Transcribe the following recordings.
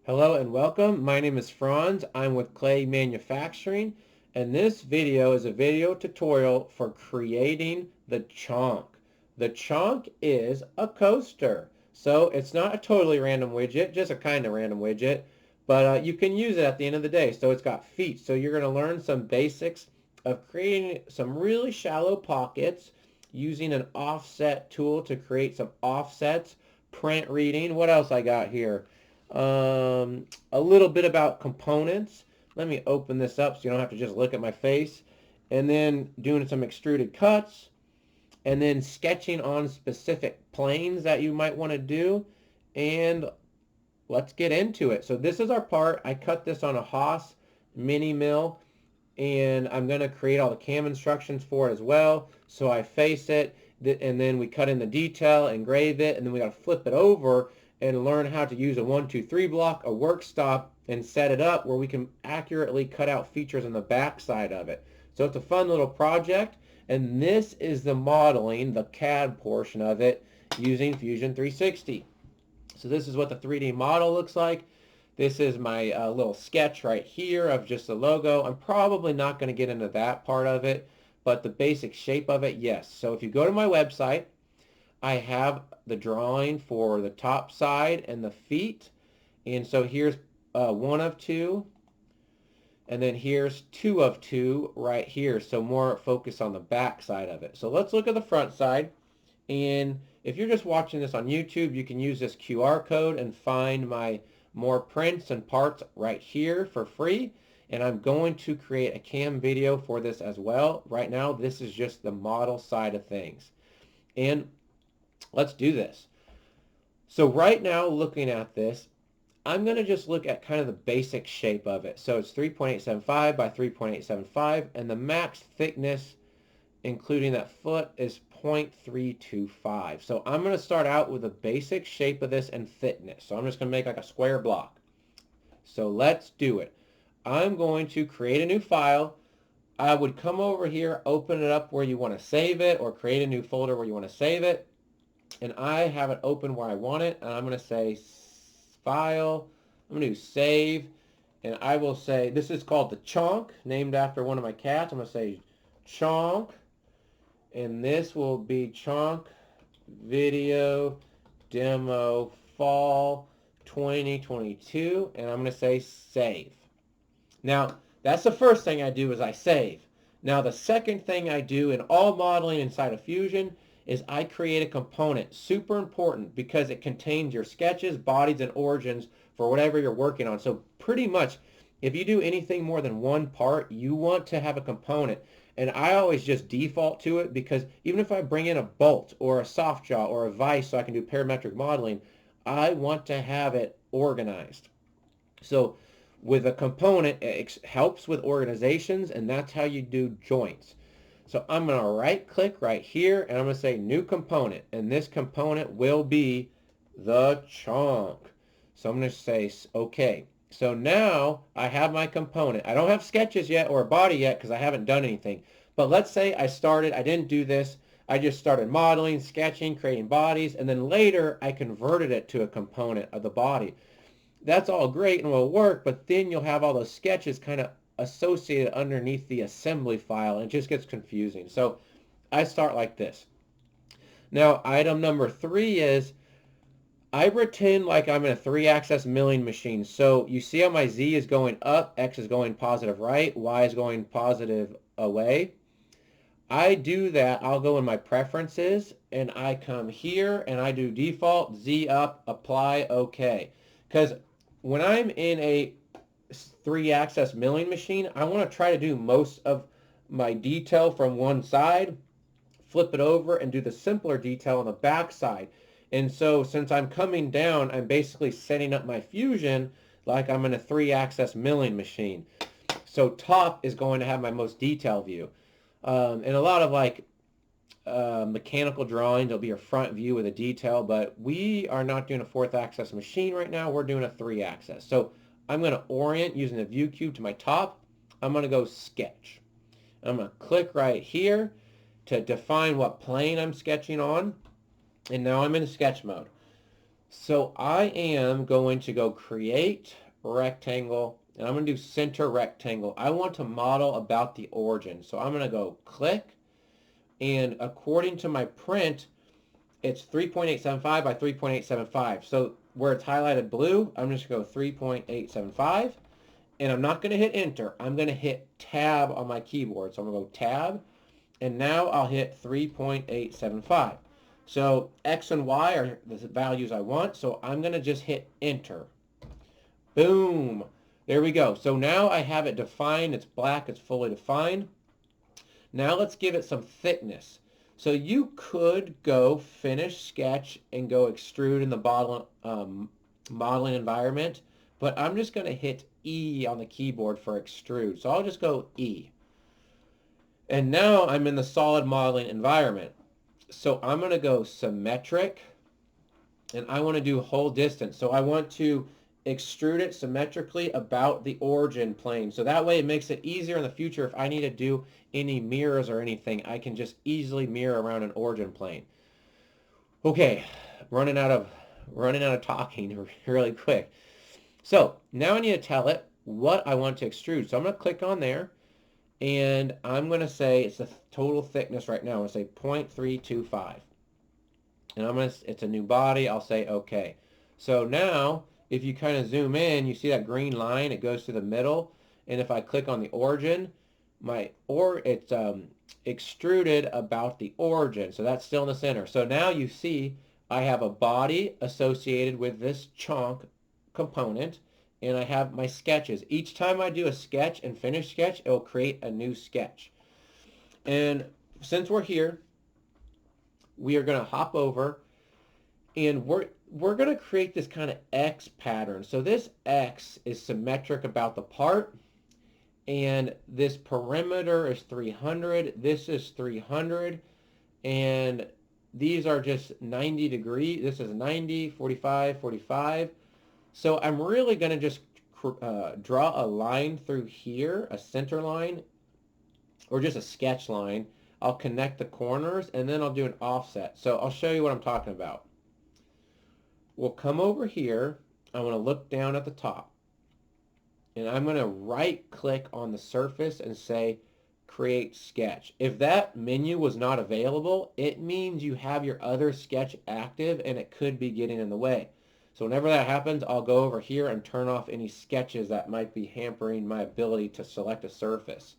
Hello and welcome. My name is Franz. I'm with Clay Manufacturing, and this video is a video tutorial for creating the Chonk. The Chonk is a coaster. So it's not a totally random widget, just a kind of random widget, but you can use it at the end of the day. So it's got feet. So you're going to learn some basics of creating some really shallow pockets using an offset tool to create some offsets, print reading. What else I got here? A little bit about components. Let me open this up so you don't have to just look at my face. And then doing some extruded cuts. And then sketching on specific planes that you might want to do. And let's get into it. So this is our part. I cut this on a Haas mini mill. And I'm going to create all the cam instructions for it as well. So I face it, and then we cut in the detail, engrave it, and then we got to flip it over and learn how to use a 1, 2, 3 block, a work stop, and set it up where we can accurately cut out features on the back side of it. So it's a fun little project, and this is the modeling, the CAD portion of it, using Fusion 360. So this is what the 3D model looks like. This is my little sketch right here of just the logo. I'm probably not going to get into that part of it, but the basic shape of it, yes. So if you go to my website, I have the drawing for the top side and the feet. And so here's 1 of 2. And then here's 2 of 2 right here. So more focus on the back side of it. So let's look at the front side. And if you're just watching this on YouTube, you can use this QR code and find my more prints and parts right here for free. And I'm going to create a cam video for this as well. Right now, this is just the model side of things. And let's do this. So right now, looking at this, I'm going to just look at kind of the basic shape of it. So it's 3.875 by 3.875, and the max thickness, including that foot, is 0.325. So I'm going to start out with the basic shape of this and thickness. So I'm just going to make like a square block. So let's do it. I'm going to create a new file. I would come over here, open it up where you want to save it, or create a new folder where you want to save it. And I have it open where I want it, and I'm going to say File. I'm going to do Save, and I will say, this is called the Chonk, named after one of my cats. I'm going to say Chonk. And this will be Chonk Video Demo Fall 2022. And I'm going to say Save. Now, that's the first thing I do is I save. Now, the second thing I do in all modeling inside of Fusion is I create a component. Super important because it contains your sketches, bodies, and origins for whatever you're working on. So pretty much, if you do anything more than one part, you want to have a component. And I always just default to it because even if I bring in a bolt or a soft jaw or a vise so I can do parametric modeling, I want to have it organized. So with a component, it helps with organizations, and that's how you do joints. So I'm going to right click right here, and I'm going to say new component, and this component will be the Chonk. So I'm going to say OK. So now I have my component. I don't have sketches yet or a body yet because I haven't done anything. But let's say I didn't do this. I just started modeling, sketching, creating bodies, and then later I converted it to a component of the body. That's all great and will work, but then you'll have all those sketches kind of associated underneath the assembly file, and it just gets confusing. So I start like this. Now, item number 3 is I pretend like I'm in a 3-axis milling machine. So you see how my Z is going up, X is going positive right, Y is going positive away. I do that. I'll go in my preferences, and I come here, and I do default, Z up, apply, OK. Because when I'm in a 3-axis milling machine, I want to try to do most of my detail from one side, flip it over, and do the simpler detail on the back side. And so since I'm coming down, I'm basically setting up my Fusion like I'm in a 3-axis milling machine. So top is going to have my most detailed view. And a lot of like mechanical drawings, it'll be a front view with a detail, but we are not doing a 4th-axis machine right now. We're doing a 3-axis. So I'm going to orient using the view cube to my top. I'm going to go sketch. I'm going to click right here to define what plane I'm sketching on. And now I'm in sketch mode. So I am going to go create rectangle, and I'm going to do center rectangle. I want to model about the origin. So I'm going to go click, and according to my print, it's 3.875 by 3.875. So where it's highlighted blue, I'm just going to go 3.875, and I'm not going to hit enter. I'm going to hit tab on my keyboard. So I'm going to go tab, and now I'll hit 3.875. So X and Y are the values I want, so I'm going to just hit enter. Boom. There we go. So now I have it defined. It's black. It's fully defined. Now let's give it some thickness. So you could go finish sketch and go extrude in the modeling environment, but I'm just going to hit E on the keyboard for extrude. So I'll just go E. And now I'm in the solid modeling environment. So I'm going to go symmetric, and I want to do whole distance. So I want to extrude it symmetrically about the origin plane. So that way it makes it easier in the future if I need to do any mirrors or anything. I can just easily mirror around an origin plane. Okay, running out of talking really quick. So now I need to tell it what I want to extrude. So I'm going to click on there, and I'm going to say it's the total thickness right now. I'm going to say 0.325. And it's a new body. I'll say okay. So now if you kind of zoom in, you see that green line, it goes to the middle. And if I click on the origin, it's extruded about the origin. So that's still in the center. So now you see I have a body associated with this chonk component, and I have my sketches. Each time I do a sketch and finish sketch, it will create a new sketch. And since we're here, we are going to hop over, and we're going to create this kind of X pattern. So this X is symmetric about the part, and this perimeter is 300. This is 300, and these are just 90 degrees. This is 90, 45, 45. So I'm really going to just draw a line through here, a center line, or just a sketch line. I'll connect the corners, and then I'll do an offset. So I'll show you what I'm talking about. We'll come over here. I want to look down at the top, and I'm going to right click on the surface and say create sketch. If that menu was not available, it means you have your other sketch active and it could be getting in the way. So whenever that happens, I'll go over here and turn off any sketches that might be hampering my ability to select a surface.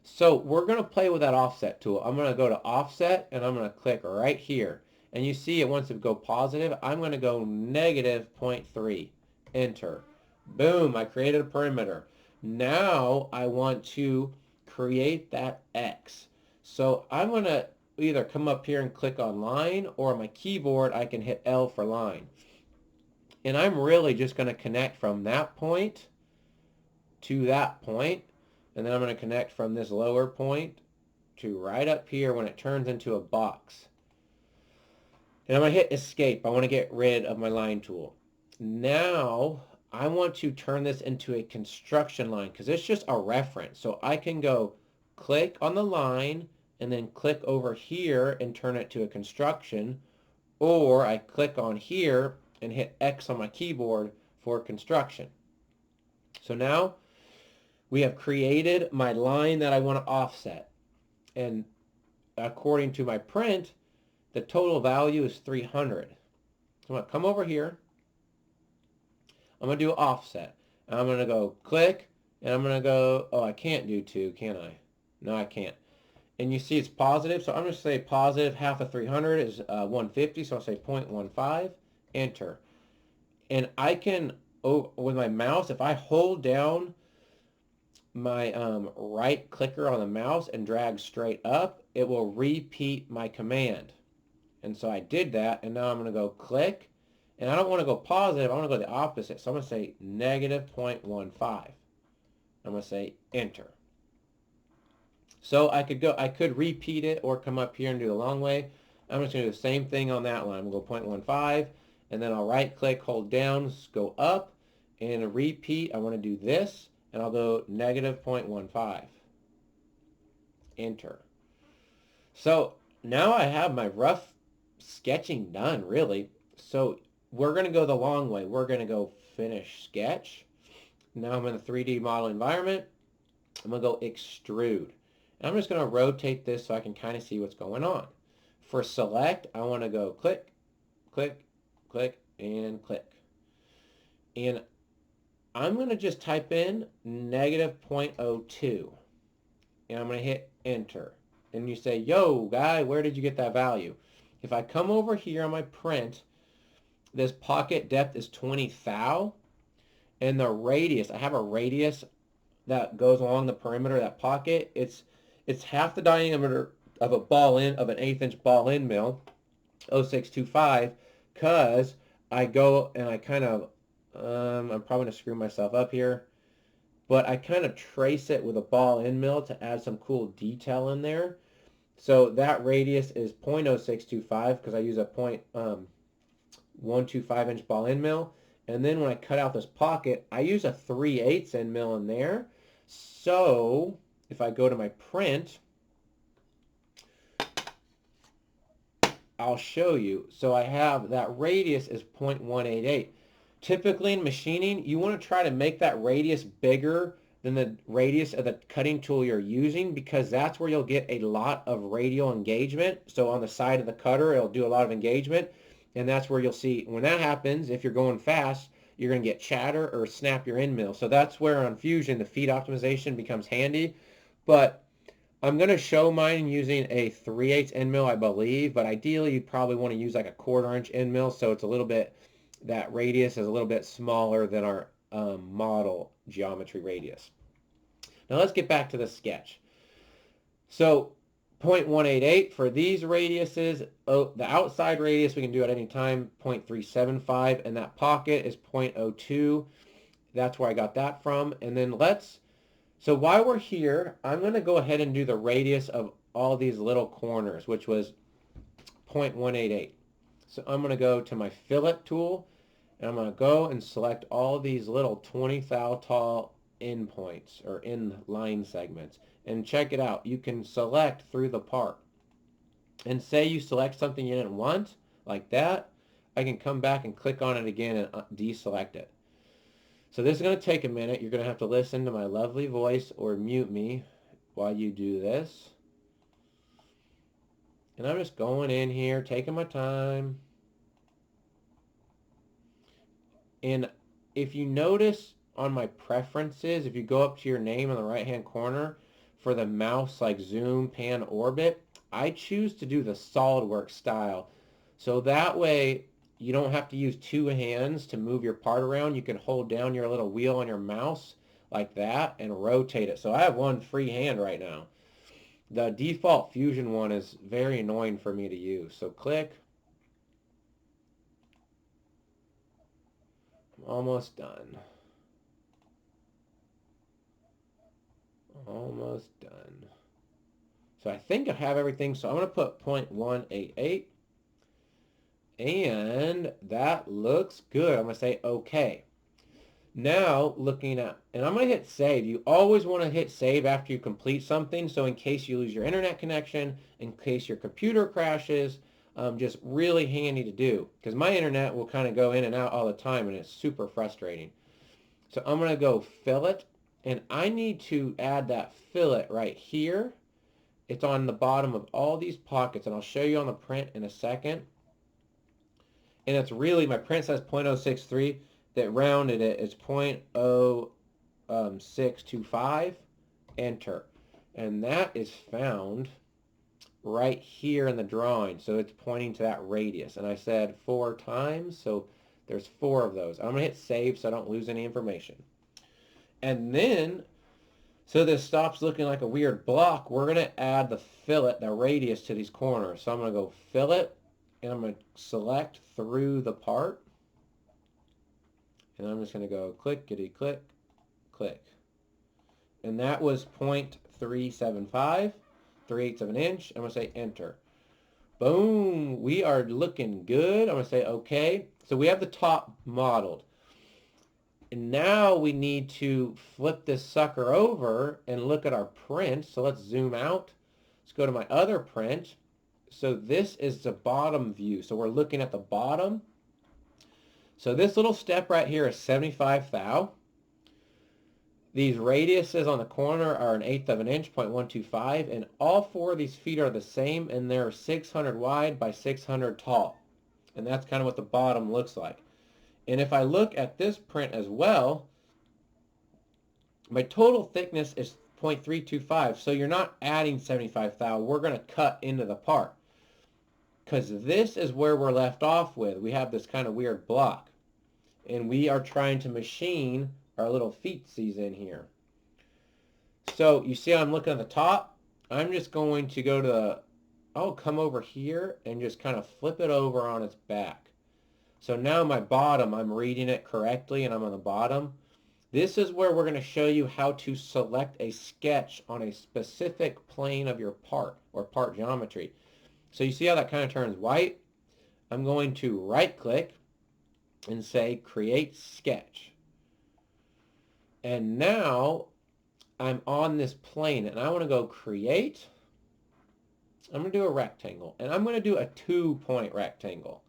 So we're going to play with that offset tool. I'm going to go to offset, and I'm going to click right here. And you see it wants to go positive. I'm going to go negative 0.3. Enter. Boom, I created a perimeter. Now I want to create that X. So I'm going to either come up here and click on line, or on my keyboard I can hit L for line. And I'm really just going to connect from that point to that point. And then I'm going to connect from this lower point to right up here when it turns into a box. And I'm going to hit escape. I want to get rid of my line tool. Now I want to turn this into a construction line because it's just a reference. So I can go click on the line and then click over here and turn it to a construction. Or I click on here and hit X on my keyboard for construction. So now we have created my line that I want to offset. And according to my print, the total value is 300. So I'm going to come over here. I'm going to do offset. I'm going to go click, and I'm going to go, oh, I can't do 2, can I? No, I can't. And you see it's positive, so I'm going to say positive half of 300 is 150, so I'll say 0.15, enter. And I can, with my mouse, if I hold down my right clicker on the mouse and drag straight up, it will repeat my command. And so I did that, and now I'm going to go click, and I don't want to go positive, I want to go the opposite, so I'm going to say negative 0.15. I'm going to say enter. So I could repeat it or come up here and do the long way. I'm just going to do the same thing on that line. I'm going to go 0.15, and then I'll right click, hold down, go up, and repeat. I want to do this, and I'll go negative 0.15. Enter. So now I have my rough sketching done, really. So we're going to go the long way. We're going to go finish sketch. Now I'm in the 3D model environment. I'm going to go extrude. And I'm just going to rotate this so I can kind of see what's going on. For select, I want to go click, click, click, and click. And I'm going to just type in -0.02. And I'm going to hit enter. And you say, yo, guy, where did you get that value? If I come over here on my print, this pocket depth is 20 thou. And the radius, I have a radius that goes along the perimeter of that pocket. It's half the diameter of a ball in of an 1/8 inch ball end mill, 0625, because I go and I kind of, I'm probably going to screw myself up here, but I kind of trace it with a ball end mill to add some cool detail in there. So that radius is 0.0625 because I use a 0.125 inch ball end mill. And then when I cut out this pocket, I use a 3/8 end mill in there. So if I go to my print, I'll show you. So I have that radius is 0.188. Typically in machining, you want to try to make that radius bigger than the radius of the cutting tool you're using, because that's where you'll get a lot of radial engagement. So on the side of the cutter, it'll do a lot of engagement. And that's where you'll see, when that happens, if you're going fast, you're going to get chatter or snap your end mill. So that's where on Fusion, the feed optimization becomes handy. But I'm going to show mine using a 3/8 end mill, I believe. But ideally, you probably want to use like a 1/4 inch end mill. So it's a little bit, that radius is a little bit smaller than our model geometry radius. Now let's get back to the sketch. So 0.188 for these radiuses. Oh, the outside radius we can do at any time, 0.375, and that pocket is 0.02. That's where I got that from. And then so while we're here, I'm going to go ahead and do the radius of all these little corners, which was 0.188. So I'm going to go to my fillet tool, and I'm going to go and select all these little 20 thou tall endpoints or end line segments. And check it out. You can select through the part. And say you select something you didn't want, like that, I can come back and click on it again and deselect it. So this is going to take a minute. You're going to have to listen to my lovely voice or mute me while you do this. And I'm just going in here, taking my time. And if you notice on my preferences, if you go up to your name in the right-hand corner, for the mouse like zoom, pan, orbit, I choose to do the SolidWorks style. So that way you don't have to use two hands to move your part around. You can hold down your little wheel on your mouse like that and rotate it. So I have one free hand right now. The default Fusion one is very annoying for me to use. So click. I'm almost done. Almost done. So I think I have everything. So I'm going to put 0.188. And that looks good. I'm going to say OK. Now looking at, and I'm going to hit save. You always want to hit save after you complete something. So in case you lose your internet connection, in case your computer crashes, just really handy to do. Because my internet will kind of go in and out all the time and it's super frustrating. So I'm going to go fillet. And I need to add that fillet right here. It's on the bottom of all these pockets. And I'll show you on the print in a second. And it's really, my print says 0.063. That rounded it is 0.0625. Enter. And that is found right here in the drawing. So it's pointing to that radius. And I said 4 times. So there's 4 of those. I'm going to hit save so I don't lose any information. And then, so this stops looking like a weird block, we're going to add the fillet, the radius to these corners. So I'm going to go fillet, and I'm going to select through the part. And I'm just going to go clickety click, click. And that was 0.375, 3/8 of an inch. I'm going to say enter. Boom, we are looking good. I'm going to say okay. So we have the top modeled. And now we need to flip this sucker over and look at our print. So let's zoom out. Let's go to my other print. So this is the bottom view. So we're looking at the bottom. So this little step right here is 75 thou. These radiuses on the corner are 1/8 of an inch, 0.125, and all four of these feet are the same, and they're 600 wide by 600 tall. And that's kind of what the bottom looks like. And if I look at this print as well, my total thickness is 0.325, so you're not adding 75 thou. We're going to cut into the part, because this is where we're left off with. We have this kind of weird block, and we are trying to machine our little feetsies in here. So you see I'm looking at the top. I'm just going to go to I'll come over here and just kind of flip it over on its back. So now my bottom, I'm reading it correctly and I'm on the bottom. This is where we're going to show you how to select a sketch on a specific plane of your part or part geometry. So you see how that kind of turns white? I'm going to right click and say create sketch. And now I'm on this plane and I want to go create. I'm going to do a rectangle, and I'm going to do a 2-point rectangle.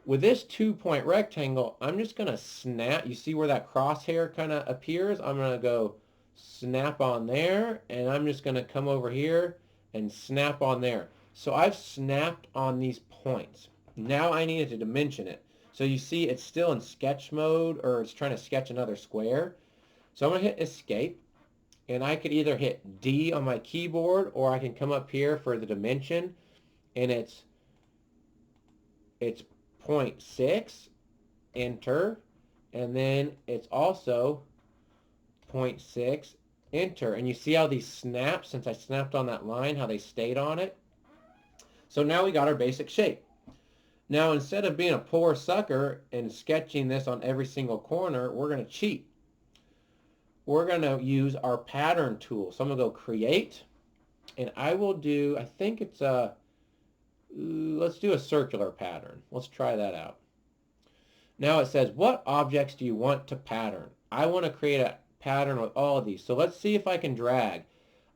With this 2-point rectangle, I'm just going to snap. You see where that crosshair kind of appears? I'm going to go snap on there, and I'm just going to come over here and snap on there. So I've snapped on these points. Now I needed to dimension it. So you see it's still in sketch mode, or it's trying to sketch another square. So I'm going to hit escape. And I could either hit D on my keyboard, or I can come up here for the dimension, and it's 0.6, enter, and then it's also 0.6, enter. And you see how these snaps, since I snapped on that line, how they stayed on it? So now we got our basic shape. Now instead of being a poor sucker and sketching this on every single corner, we're going to cheat. We're going to use our pattern tool. So I'm going to go create, and I will do, I think it's let's do a circular pattern. Let's try that out. Now it says, what objects do you want to pattern? I want to create a pattern with all of these. So let's see if I can drag.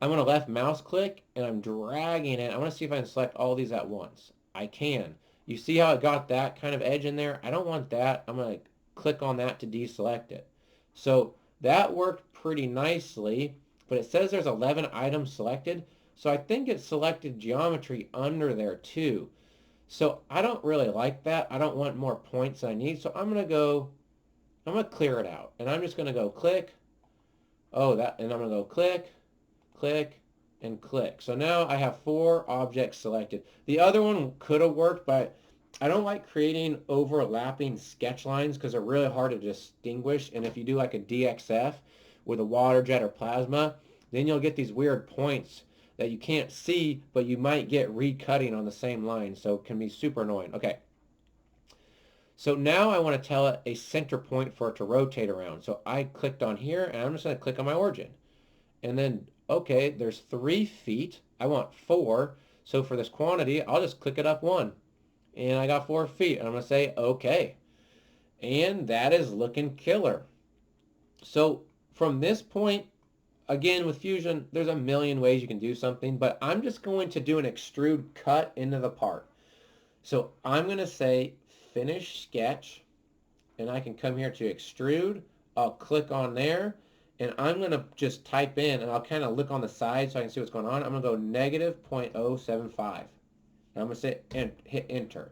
I'm going to left mouse click, and I'm dragging it. I want to see if I can select all these at once. I can. You see how it got that kind of edge in there? I don't want that. I'm going to click on that to deselect it. So that worked pretty nicely, but it says there's 11 items selected, so I think it selected geometry under there too. So I don't really like that. I don't want more points than I need, so I'm going to clear it out, and I'm just going to go click, and I'm going to go click, click, and click. So now I have 4 objects selected. The other one could have worked, but I don't like creating overlapping sketch lines because they're really hard to distinguish. And if you do like a DXF with a water jet or plasma, then you'll get these weird points that you can't see, but you might get recutting on the same line. So it can be super annoying. Okay. So now I want to tell it a center point for it to rotate around. So I clicked on here, and I'm just going to click on my origin. And then, okay, there's 3 feet. I want 4. So for this quantity, I'll just click it up 1. And I got 4 feet. And I'm going to say, okay. And that is looking killer. So from this point, again, with Fusion, there's a million ways you can do something. But I'm just going to do an extrude cut into the part. So I'm going to say finish sketch. And I can come here to extrude. I'll click on there. And I'm going to just type in, and I'll kind of look on the side so I can see what's going on. I'm going to go negative 0.075. I'm going to say hit enter.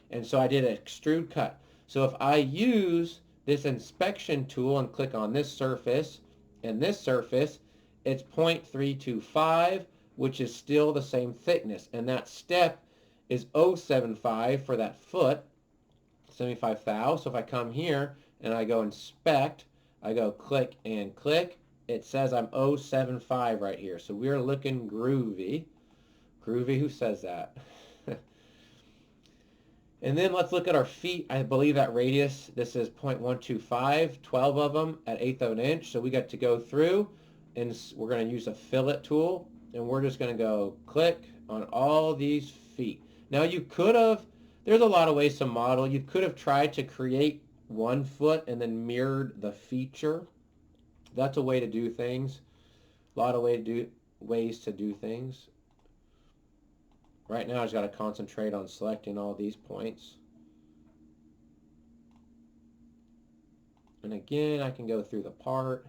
And so I did an extrude cut. So if I use this inspection tool and click on this surface and this surface, it's 0.325, which is still the same thickness. And that step is 0.75 for that foot, 75 thou. So if I come here and I go inspect, I go click and click, it says I'm 0.75 right here. So we're looking groovy. Groovy, who says that? And then let's look at our feet. I believe that radius, this is 0.125, 12 of them at 1/8 of an inch. So we got to go through, and we're going to use a fillet tool, and we're just going to go click on all these feet. Now you could have, there's a lot of ways to model. You could have tried to create 1 foot and then mirrored the feature. That's a way to do things. A lot of ways to do things. Right now I just got to concentrate on selecting all these points. And again, I can go through the part.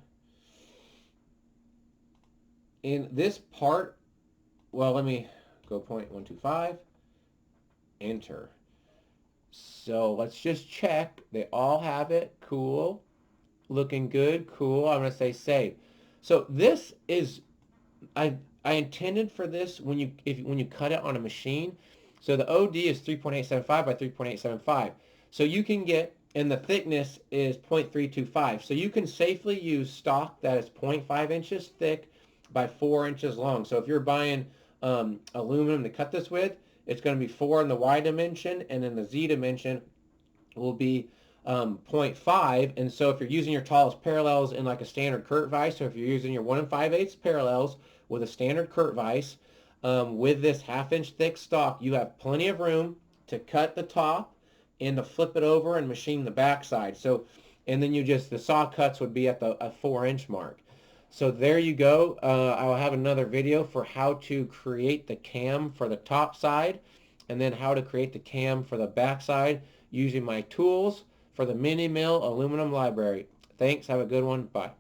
In this part, well, let me go 0.125, enter. So let's just check. They all have it. Cool. Looking good. Cool. I'm going to say save. So this is, I intended for this when you cut it on a machine. So the OD is 3.875 by 3.875. So you can get, and the thickness is 0.325. So you can safely use stock that is 0.5 inches thick by 4 inches long. So if you're buying aluminum to cut this with, it's going to be 4 in the Y dimension, and in the Z dimension will be 0.5. And so if you're using your tallest parallels in like a standard Kurt vise, so if you're using your 1 5/8 parallels with a standard Kurt vise, with this 1/2 inch thick stock, you have plenty of room to cut the top and to flip it over and machine the backside. So, and then the saw cuts would be at the 4 inch mark. So there you go. I'll have another video for how to create the cam for the top side, and then how to create the cam for the back side using my tools for the mini mill aluminum library. Thanks. Have a good one. Bye.